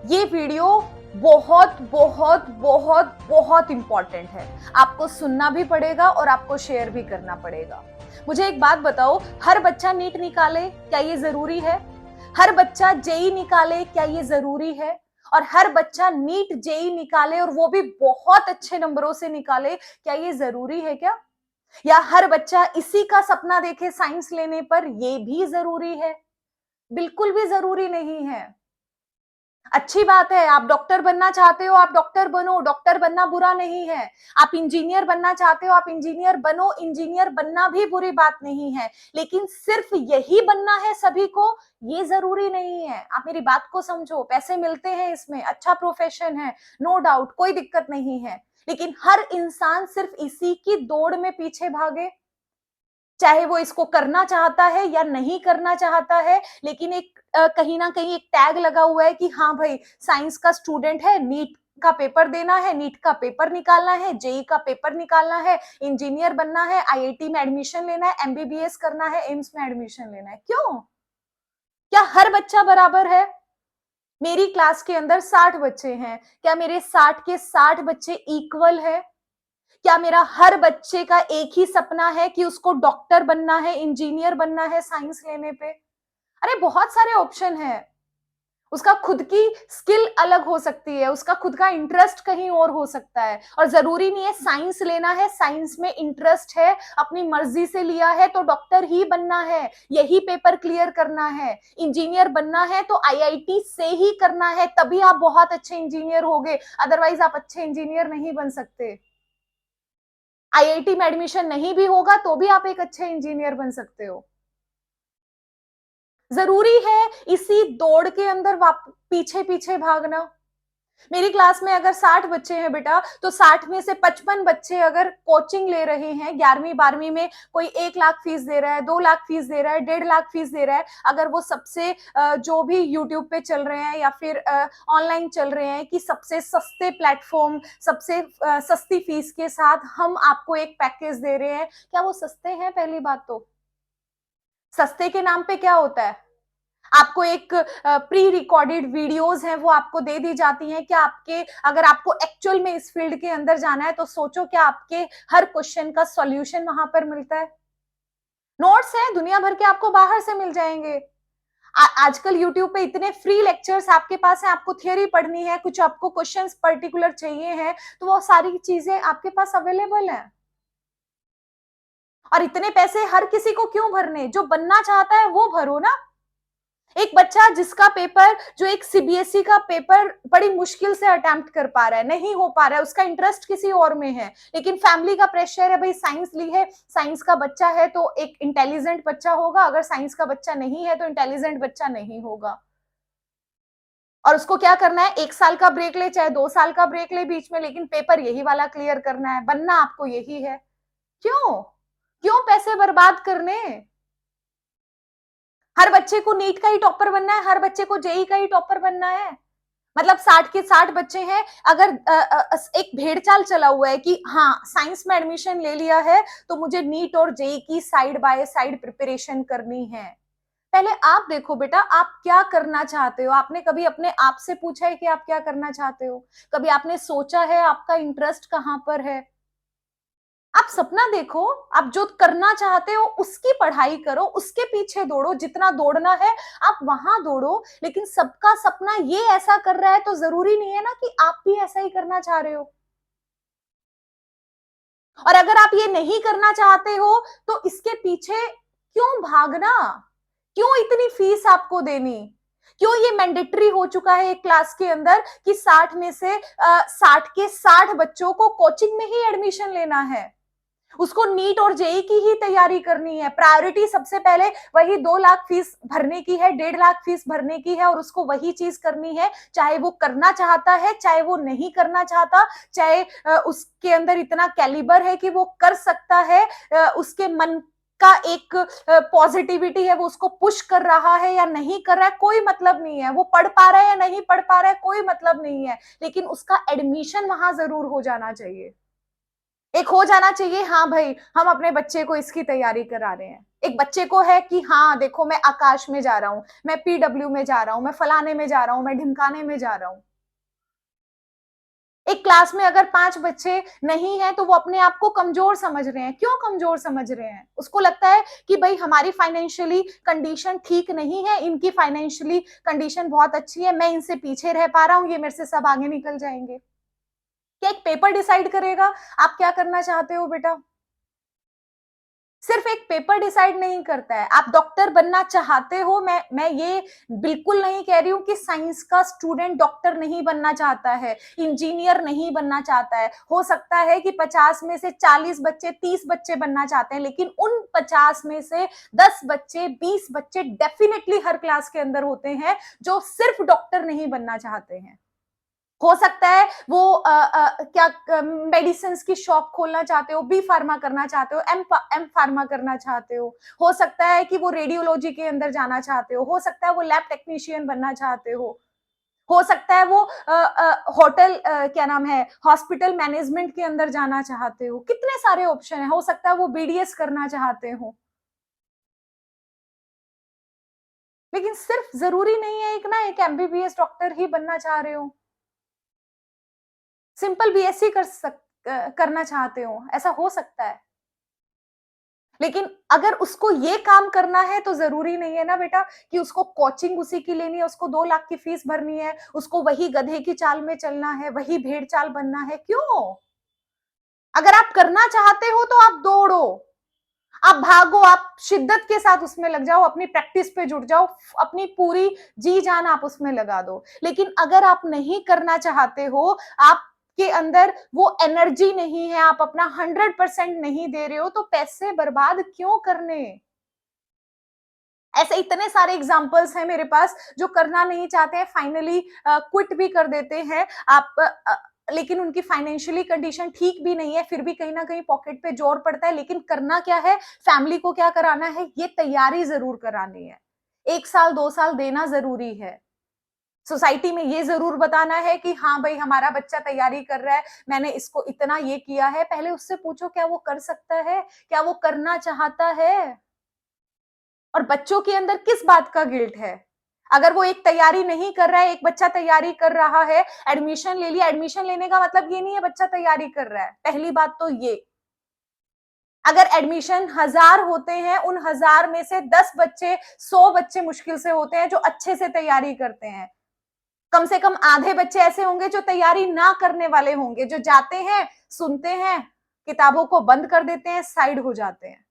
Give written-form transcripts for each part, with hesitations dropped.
ये वीडियो बहुत बहुत बहुत बहुत इंपॉर्टेंट है। आपको सुनना भी पड़ेगा और आपको शेयर भी करना पड़ेगा। मुझे एक बात बताओ, हर बच्चा नीट निकाले क्या ये जरूरी है? हर बच्चा जेई निकाले क्या ये जरूरी है? और हर बच्चा नीट जेई निकाले और वो भी बहुत अच्छे नंबरों से निकाले क्या ये जरूरी है क्या? या हर बच्चा इसी का सपना देखे साइंस लेने पर ये भी जरूरी है? बिल्कुल भी जरूरी नहीं है। अच्छी बात है, आप डॉक्टर बनना चाहते हो, आप डॉक्टर बनो, डॉक्टर बनना बुरा नहीं है। आप इंजीनियर बनना चाहते हो, आप इंजीनियर बनो, इंजीनियर बनना भी बुरी बात नहीं है। लेकिन सिर्फ यही बनना है सभी को, ये जरूरी नहीं है। आप मेरी बात को समझो, पैसे मिलते हैं इसमें, अच्छा प्रोफेशन है, नो डाउट, कोई दिक्कत नहीं है। लेकिन हर इंसान सिर्फ इसी की दौड़ में पीछे भागे, चाहे वो इसको करना चाहता है या नहीं करना चाहता है, लेकिन एक कहीं ना कहीं एक टैग लगा हुआ है कि हाँ भाई, साइंस का स्टूडेंट है, नीट का पेपर देना है, नीट का पेपर निकालना है, जेई का पेपर निकालना है, इंजीनियर बनना है, आईआईटी में एडमिशन लेना है, एमबीबीएस करना है, एम्स में एडमिशन लेना है। क्यों? क्या हर बच्चा बराबर है? मेरी क्लास के अंदर 60 बच्चे हैं, क्या मेरे 60 के 60 बच्चे इक्वल है? क्या मेरा हर बच्चे का एक ही सपना है कि उसको डॉक्टर बनना है, इंजीनियर बनना है साइंस लेने पे? अरे बहुत सारे ऑप्शन है। उसका खुद की स्किल अलग हो सकती है, उसका खुद का इंटरेस्ट कहीं और हो सकता है, और जरूरी नहीं है साइंस लेना है, साइंस में इंटरेस्ट है, अपनी मर्जी से लिया है तो डॉक्टर ही बनना है, यही पेपर क्लियर करना है। इंजीनियर बनना है तो आईआईटी से ही करना है, तभी आप बहुत अच्छे इंजीनियर होगे, अदरवाइज आप अच्छे इंजीनियर नहीं बन सकते। आईआईटी में एडमिशन नहीं भी होगा तो भी आप एक अच्छे इंजीनियर बन सकते हो। जरूरी है इसी दौड़ के अंदर पीछे पीछे भागना। मेरी क्लास में अगर 60 बच्चे हैं बेटा, तो 60 में से 55 बच्चे अगर कोचिंग ले रहे हैं 11वीं 12वीं में, कोई 1 लाख फीस दे रहा है, 2 लाख फीस दे रहा है, 1.5 लाख फीस दे रहा है, अगर वो सबसे जो भी यूट्यूब पे चल रहे हैं या फिर ऑनलाइन चल रहे हैं कि सबसे सस्ते प्लेटफॉर्म, सबसे सस्ती फीस के साथ हम आपको एक पैकेज दे रहे हैं, क्या वो सस्ते हैं? पहली बात तो सस्ते के नाम पे क्या होता है? आपको एक प्री रिकॉर्डेड वीडियोस हैं वो आपको दे दी जाती हैं। क्या आपके, अगर आपको एक्चुअल में इस फील्ड के अंदर जाना है तो सोचो, क्या आपके हर क्वेश्चन का सॉल्यूशन वहां पर मिलता है? नोट्स है दुनिया भर के, आपको बाहर से मिल जाएंगे। आजकल यूट्यूब पे इतने फ्री लेक्चर्स आपके पास हैं, आपको थियोरी पढ़नी है, कुछ आपको क्वेश्चंस पर्टिकुलर चाहिए हैं, तो वो सारी चीजें आपके पास अवेलेबल है। और इतने पैसे हर किसी को क्यों भरने? जो बनना चाहता है वो भरो ना। एक बच्चा जिसका पेपर, जो एक सीबीएसई का पेपर बड़ी मुश्किल से अटेम्प्ट कर पा रहा है, नहीं हो पा रहा है, उसका इंटरेस्ट किसी और में है, लेकिन फैमिली का प्रेशर है, भाई साइंस ली है, साइंस का बच्चा है तो एक इंटेलिजेंट बच्चा होगा, अगर साइंस का बच्चा नहीं है तो इंटेलिजेंट बच्चा नहीं होगा। और उसको क्या करना है? 1 साल का ब्रेक ले, चाहे 2 साल का ब्रेक ले बीच में, लेकिन पेपर यही वाला क्लियर करना है, बनना आपको यही है। क्यों? क्यों पैसे बर्बाद करने? हर बच्चे को नीट का ही टॉपर बनना है, हर बच्चे को जेई का ही टॉपर बनना है? मतलब 60 के 60 बच्चे हैं, अगर एक भेड़ चाल चला हुआ है कि हाँ साइंस में एडमिशन ले लिया है तो मुझे नीट और जेई की साइड बाय साइड प्रिपरेशन करनी है। पहले आप देखो बेटा, आप क्या करना चाहते हो? आपने कभी अपने आप से पूछा है कि आप क्या करना चाहते हो? कभी आपने सोचा है आपका इंटरेस्ट कहां पर है? आप सपना देखो, आप जो करना चाहते हो उसकी पढ़ाई करो, उसके पीछे दौड़ो, जितना दौड़ना है आप वहां दौड़ो। लेकिन सबका सपना ये ऐसा कर रहा है तो जरूरी नहीं है ना कि आप भी ऐसा ही करना चाह रहे हो। और अगर आप ये नहीं करना चाहते हो तो इसके पीछे क्यों भागना? क्यों इतनी फीस आपको देनी? क्यों ये मैंडेटरी हो चुका है एक क्लास के अंदर कि 60 में से 60 के 60 बच्चों को कोचिंग में ही एडमिशन लेना है, उसको नीट और जेई की ही तैयारी करनी है। प्रायोरिटी सबसे पहले वही 2 लाख फीस भरने की है, 1.5 लाख फीस भरने की है, और उसको वही चीज करनी है, चाहे वो करना चाहता है, चाहे वो नहीं करना चाहता, चाहे उसके अंदर इतना कैलिबर है कि वो कर सकता है, उसके मन का एक पॉजिटिविटी है, वो उसको पुश कर रहा है या नहीं कर रहा है, कोई मतलब नहीं है। वो पढ़ पा रहा है या नहीं पढ़ पा रहा है, कोई मतलब नहीं है, लेकिन उसका एडमिशन वहां जरूर हो जाना चाहिए। एक हो जाना चाहिए, हाँ भाई हम अपने बच्चे को इसकी तैयारी करा रहे हैं। एक बच्चे को है कि हाँ देखो मैं आकाश में जा रहा हूं, मैं पीडब्ल्यू में जा रहा हूं, मैं फलाने में जा रहा हूं, मैं ढिमकाने में जा रहा हूं। एक क्लास में अगर 5 बच्चे नहीं है तो वो अपने आप को कमजोर समझ रहे हैं। क्यों कमजोर समझ रहे हैं? उसको लगता है कि भाई हमारी फाइनेंशियली कंडीशन ठीक नहीं है, इनकी फाइनेंशियली कंडीशन बहुत अच्छी है, मैं इनसे पीछे रह पा रहा हूं, ये मेरे से सब आगे निकल जाएंगे। क्या एक पेपर डिसाइड करेगा आप क्या करना चाहते हो बेटा? सिर्फ एक पेपर डिसाइड नहीं करता है। आप डॉक्टर बनना चाहते हो, मैं ये बिल्कुल नहीं कह रही हूं कि साइंस का स्टूडेंट डॉक्टर नहीं बनना चाहता है, इंजीनियर नहीं बनना चाहता है। हो सकता है कि 50 में से 40 बच्चे 30 बच्चे बनना चाहते हैं, लेकिन उन 50 में से 10 बच्चे 20 बच्चे डेफिनेटली हर क्लास के अंदर होते हैं जो सिर्फ डॉक्टर नहीं बनना चाहते हैं। हो सकता है वो क्या मेडिसिन की शॉप खोलना चाहते हो, बी फार्मा करना चाहते हो, एम फार्मा करना चाहते हो सकता है कि वो रेडियोलॉजी के अंदर जाना चाहते हो सकता है वो लैब टेक्नीशियन बनना चाहते हो सकता है वो होटल क्या नाम है हॉस्पिटल मैनेजमेंट के अंदर जाना चाहते हो। कितने सारे ऑप्शन है, हो सकता है वो बीडीएस करना चाहते हो। लेकिन सिर्फ जरूरी नहीं है एक ना एक एमबीबीएस डॉक्टर ही बनना चाह रहे हो, सिंपल बीएससी करना चाहते हो, ऐसा हो सकता है। लेकिन अगर उसको ये काम करना है तो जरूरी नहीं है ना बेटा कि उसको कोचिंग उसी की लेनी है, उसको 2 लाख की फीस भरनी है, उसको वही गधे की चाल में चलना है, वही भेड़ चाल बनना है। क्यों? अगर आप करना चाहते हो तो आप दौड़ो, आप भागो, आप शिद्दत के साथ उसमें लग जाओ, अपनी प्रैक्टिस पे जुट जाओ, अपनी पूरी जी जान आप उसमें लगा दो। लेकिन अगर आप नहीं करना चाहते हो, आपके अंदर वो एनर्जी नहीं है, आप अपना 100% नहीं दे रहे हो, तो पैसे बर्बाद क्यों करने? ऐसे इतने सारे एग्जाम्पल्स हैं मेरे पास जो करना नहीं चाहते हैं, फाइनली क्विट भी कर देते हैं। लेकिन उनकी फाइनेंशियली कंडीशन ठीक भी नहीं है, फिर भी कहीं ना कहीं पॉकेट पे जोर पड़ता है। लेकिन करना क्या है, फैमिली को क्या कराना है, ये तैयारी जरूर करानी है। 1 साल 2 साल देना जरूरी है। सोसाइटी में ये जरूर बताना है कि हाँ भाई हमारा बच्चा तैयारी कर रहा है, मैंने इसको इतना ये किया है। पहले उससे पूछो क्या वो कर सकता है, क्या वो करना चाहता है, और बच्चों के अंदर किस बात का गिल्ट है। अगर वो एक तैयारी नहीं कर रहा है, एक बच्चा तैयारी कर रहा है, एडमिशन ले लिया, एडमिशन लेने का मतलब ये नहीं है बच्चा तैयारी कर रहा है। पहली बात तो ये, अगर एडमिशन 1000 होते हैं, उन 1000 में से 10 बच्चे 100 बच्चे मुश्किल से होते हैं जो अच्छे से तैयारी करते हैं। कम से कम आधे बच्चे ऐसे होंगे जो तैयारी ना करने वाले होंगे, जो जाते हैं, सुनते हैं, किताबों को बंद कर देते हैं, साइड हो जाते हैं।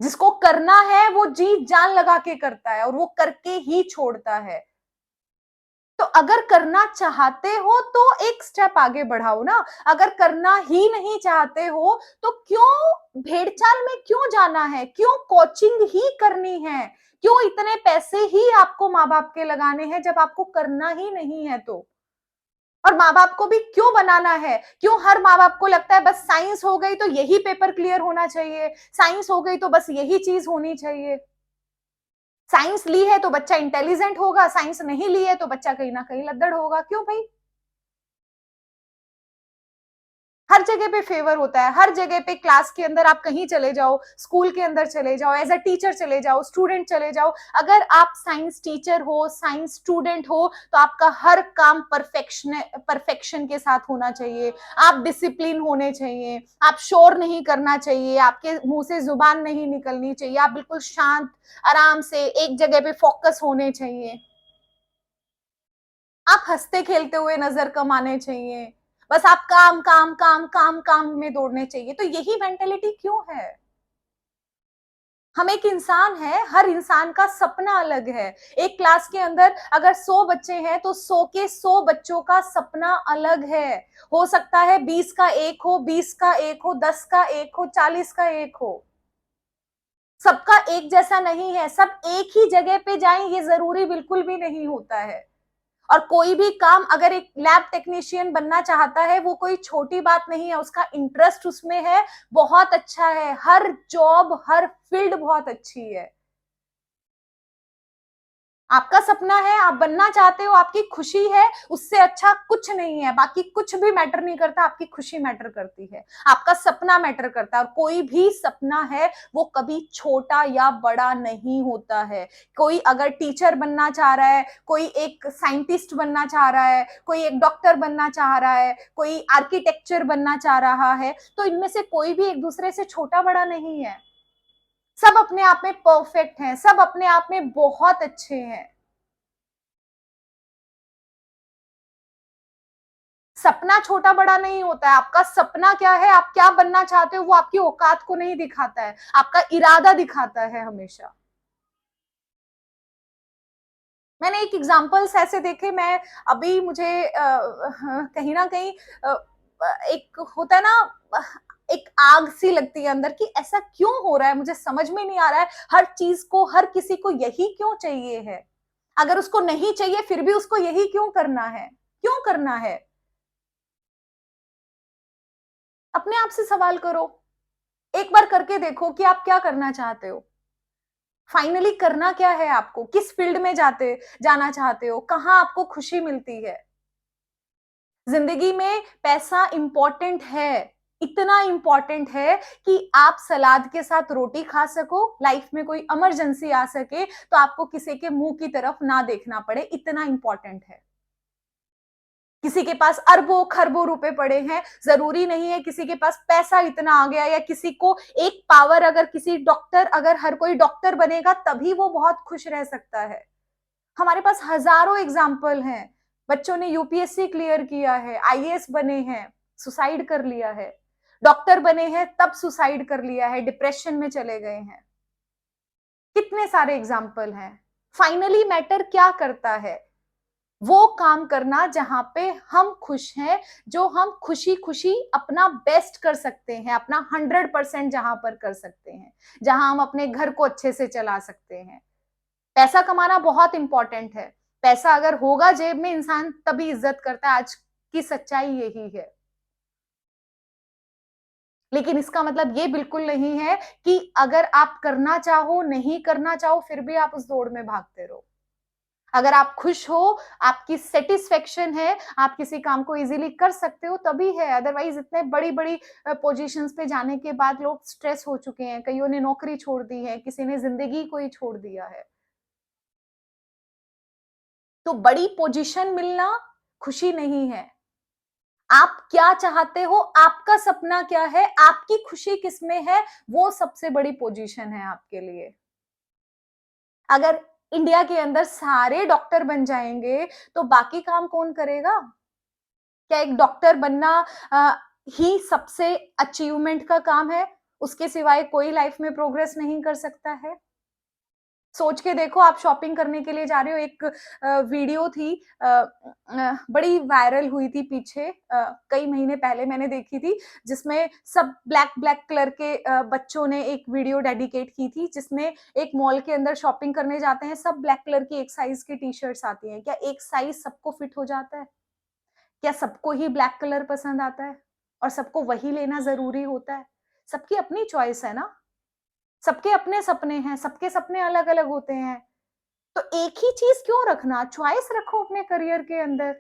जिसको करना है वो जी जान लगा के करता है और वो करके ही छोड़ता है। तो अगर करना चाहते हो तो एक स्टेप आगे बढ़ाओ ना। अगर करना ही नहीं चाहते हो तो क्यों भेड़चाल में क्यों जाना है, क्यों कोचिंग ही करनी है, क्यों इतने पैसे ही आपको माँ बाप के लगाने हैं जब आपको करना ही नहीं है तो। और माँ बाप को भी क्यों बनाना है, क्यों हर माँ बाप को लगता है बस साइंस हो गई तो यही पेपर क्लियर होना चाहिए, साइंस हो गई तो बस यही चीज होनी चाहिए। साइंस ली है तो बच्चा इंटेलिजेंट होगा, साइंस नहीं ली है तो बच्चा कहीं ना कहीं लद्दड़ होगा। क्यों भाई? हर जगह पे फेवर होता है, हर जगह पे क्लास के अंदर आप कहीं चले जाओ, स्कूल के अंदर चले जाओ, एज अ टीचर चले जाओ, स्टूडेंट चले जाओ, अगर आप साइंस टीचर हो, साइंस स्टूडेंट हो, तो आपका हर काम परफेक्शन के साथ होना चाहिए। आप डिसिप्लिन होने चाहिए, आप शोर नहीं करना चाहिए, आपके मुंह से जुबान नहीं निकलनी चाहिए, आप बिल्कुल शांत आराम से एक जगह पे फोकस होने चाहिए, आप हंसते खेलते हुए नजर कम आने चाहिए, बस आप काम काम काम काम काम में दौड़ने चाहिए। तो यही मेंटेलिटी क्यों है? हम एक इंसान है, हर इंसान का सपना अलग है। एक क्लास के अंदर अगर 100 बच्चे हैं तो 100 के 100 बच्चों का सपना अलग है। हो सकता है 20 का एक हो, 20 का एक हो, 10 का एक हो, 40 का एक हो। सबका एक जैसा नहीं है, सब एक ही जगह पे जाएं ये जरूरी बिल्कुल भी नहीं होता है। और कोई भी काम अगर एक लैब टेक्नीशियन बनना चाहता है वो कोई छोटी बात नहीं है, उसका इंटरेस्ट उसमें है, बहुत अच्छा है। हर जॉब हर फील्ड बहुत अच्छी है। आपका सपना है, आप बनना चाहते हो, आपकी खुशी है, उससे अच्छा कुछ नहीं है। बाकी कुछ भी मैटर नहीं करता, आपकी खुशी मैटर करती है, आपका सपना मैटर करता है। और कोई भी सपना है वो कभी छोटा या बड़ा नहीं होता है। कोई अगर टीचर बनना चाह रहा है, कोई एक साइंटिस्ट बनना चाह रहा है, कोई एक डॉक्टर बनना चाह रहा है, कोई आर्किटेक्चर बनना चाह रहा है, तो इनमें से कोई भी एक दूसरे से छोटा बड़ा नहीं है। सब अपने आप में परफेक्ट हैं, सब अपने आप में बहुत अच्छे हैं। सपना छोटा बड़ा नहीं होता है। आपका सपना क्या है, आप क्या बनना चाहते हो, वो आपकी औकात को नहीं दिखाता है, आपका इरादा दिखाता है हमेशा। मैंने एक एग्जांपल्स ऐसे देखे, मैं अभी मुझे कहीं ना कहीं एक होता है ना, एक आग सी लगती है अंदर कि ऐसा क्यों हो रहा है, मुझे समझ में नहीं आ रहा है। हर चीज को, हर किसी को यही क्यों चाहिए है? अगर उसको नहीं चाहिए फिर भी उसको यही क्यों करना है? क्यों करना है? अपने आप से सवाल करो, एक बार करके देखो कि आप क्या करना चाहते हो। फाइनली करना क्या है आपको, किस फील्ड में जाना चाहते हो, कहाँ आपको खुशी मिलती है। जिंदगी में पैसा इंपॉर्टेंट है, इतना इंपॉर्टेंट है कि आप सलाद के साथ रोटी खा सको, लाइफ में कोई इमरजेंसी आ सके तो आपको किसी के मुंह की तरफ ना देखना पड़े, इतना इंपॉर्टेंट है। किसी के पास अरबों खरबों रुपए पड़े हैं, जरूरी नहीं है किसी के पास पैसा इतना आ गया, या किसी को एक पावर, अगर किसी डॉक्टर, अगर हर कोई डॉक्टर बनेगा तभी वो बहुत खुश रह सकता है। हमारे पास हजारों एग्जाम्पल हैं। बच्चों ने यूपीएससी क्लियर किया है, आईएएस बने हैं, सुसाइड कर लिया है। डॉक्टर बने हैं तब सुसाइड कर लिया है, डिप्रेशन में चले गए हैं। कितने सारे एग्जाम्पल हैं। फाइनली मैटर क्या करता है? वो काम करना जहां पे हम खुश हैं, जो हम खुशी खुशी अपना बेस्ट कर सकते हैं, अपना 100% जहां पर कर सकते हैं, जहां हम अपने घर को अच्छे से चला सकते हैं। पैसा कमाना बहुत इंपॉर्टेंट है। पैसा अगर होगा जेब में, इंसान तभी इज्जत करता है। आज की सच्चाई यही है। लेकिन इसका मतलब ये बिल्कुल नहीं है कि अगर आप करना चाहो, नहीं करना चाहो, फिर भी आप उस दौड़ में भागते रहो। अगर आप खुश हो, आपकी सेटिस्फेक्शन है, आप किसी काम को इजीली कर सकते हो, तभी है। अदरवाइज इतने बड़ी बड़ी पोजीशंस पे जाने के बाद लोग स्ट्रेस हो चुके हैं, कईयों ने नौकरी छोड़ दी है, किसी ने जिंदगी को ही छोड़ दिया है। तो बड़ी पोजीशन मिलना खुशी नहीं है। आप क्या चाहते हो, आपका सपना क्या है, आपकी खुशी किसमें है, वो सबसे बड़ी पोजीशन है आपके लिए। अगर इंडिया के अंदर सारे डॉक्टर बन जाएंगे तो बाकी काम कौन करेगा? क्या एक डॉक्टर बनना अ, ही सबसे अचीवमेंट का काम है? उसके सिवाय कोई लाइफ में प्रोग्रेस नहीं कर सकता है? सोच के देखो, आप शॉपिंग करने के लिए जा रहे हो, एक वीडियो थी, बड़ी वायरल हुई थी पीछे, कई महीने पहले मैंने देखी थी, जिसमें सब ब्लैक ब्लैक कलर के बच्चों ने एक वीडियो डेडिकेट की थी, जिसमें एक मॉल के अंदर शॉपिंग करने जाते हैं, सब ब्लैक कलर की एक साइज की टी शर्ट्स आती हैं। क्या एक साइज सबको फिट हो जाता है? क्या सबको ही ब्लैक कलर पसंद आता है और सबको वही लेना जरूरी होता है? सबकी अपनी चॉइस है ना। सबके अपने सपने हैं, सबके सपने अलग अलग होते हैं। तो एक ही चीज क्यों रखना? चॉइस रखो अपने करियर के अंदर।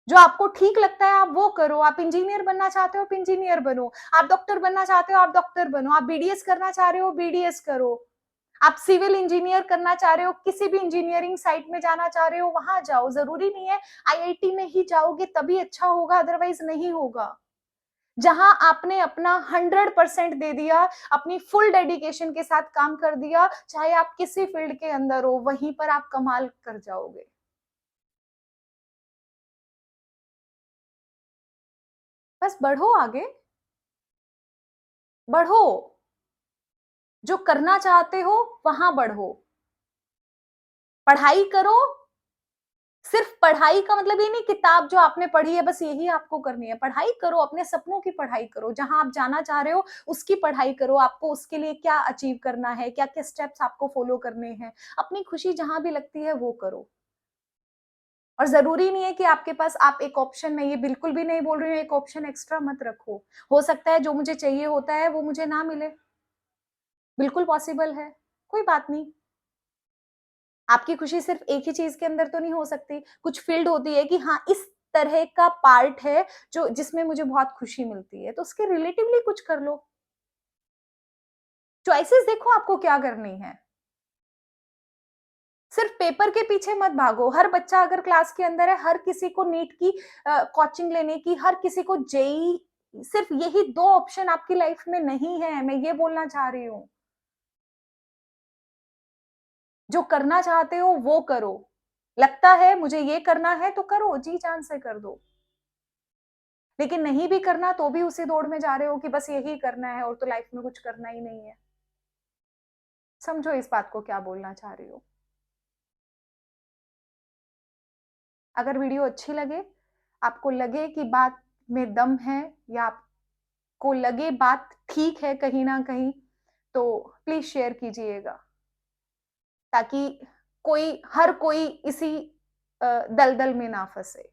जो आपको ठीक लगता है आप वो करो। आप इंजीनियर बनना चाहते हो, आप इंजीनियर बनो। आप डॉक्टर बनना चाहते हो, आप डॉक्टर बनो। आप बीडीएस करना चाह रहे हो, बीडीएस करो। आप सिविल इंजीनियर करना चाह रहे हो, किसी भी इंजीनियरिंग साइट में जाना चाह रहे हो, वहां जाओ। जरूरी नहीं है आईआईटी में ही जाओगे तभी अच्छा होगा, अदरवाइज नहीं होगा। जहां आपने अपना 100% दे दिया, अपनी फुल डेडिकेशन के साथ काम कर दिया, चाहे आप किसी फील्ड के अंदर हो, वहीं पर आप कमाल कर जाओगे। बस बढ़ो आगे, बढ़ो। जो करना चाहते हो वहां बढ़ो। पढ़ाई करो। सिर्फ पढ़ाई का मतलब ये नहीं किताब जो आपने पढ़ी है बस यही आपको करनी है। पढ़ाई करो, अपने सपनों की पढ़ाई करो, जहां आप जाना चाह रहे हो उसकी पढ़ाई करो। आपको उसके लिए क्या अचीव करना है, क्या क्या स्टेप्स आपको फॉलो करने हैं, अपनी खुशी जहां भी लगती है वो करो। और जरूरी नहीं है कि आपके पास आप एक ऑप्शन नहीं है, बिल्कुल भी नहीं बोल रही हूँ एक ऑप्शन एक्स्ट्रा मत रखो। हो सकता है जो मुझे चाहिए होता है वो मुझे ना मिले, बिल्कुल पॉसिबल है, कोई बात नहीं। आपकी खुशी सिर्फ एक ही चीज के अंदर तो नहीं हो सकती, कुछ फील्ड होती है कि हाँ इस तरह का पार्ट है जो जिसमें मुझे बहुत खुशी मिलती है, तो उसके रिलेटिवली कुछ कर लो। चॉइसेस देखो आपको क्या करनी है। सिर्फ पेपर के पीछे मत भागो। हर बच्चा अगर क्लास के अंदर है, हर किसी को नीट की कोचिंग लेने की, हर किसी को जेई, सिर्फ यही 2 ऑप्शन आपकी लाइफ में नहीं है, मैं ये बोलना चाह रही हूँ। जो करना चाहते हो वो करो। लगता है मुझे ये करना है तो करो, जी जान से कर दो। लेकिन नहीं भी करना तो भी उसी दौड़ में जा रहे हो कि बस यही करना है और तो लाइफ में कुछ करना ही नहीं है। समझो इस बात को क्या बोलना चाह रही हो। अगर वीडियो अच्छी लगे, आपको लगे कि बात में दम है, या आपको लगे बात ठीक है कहीं ना कहीं, तो प्लीज शेयर कीजिएगा, ताकि हर कोई इसी दलदल में ना फंसे।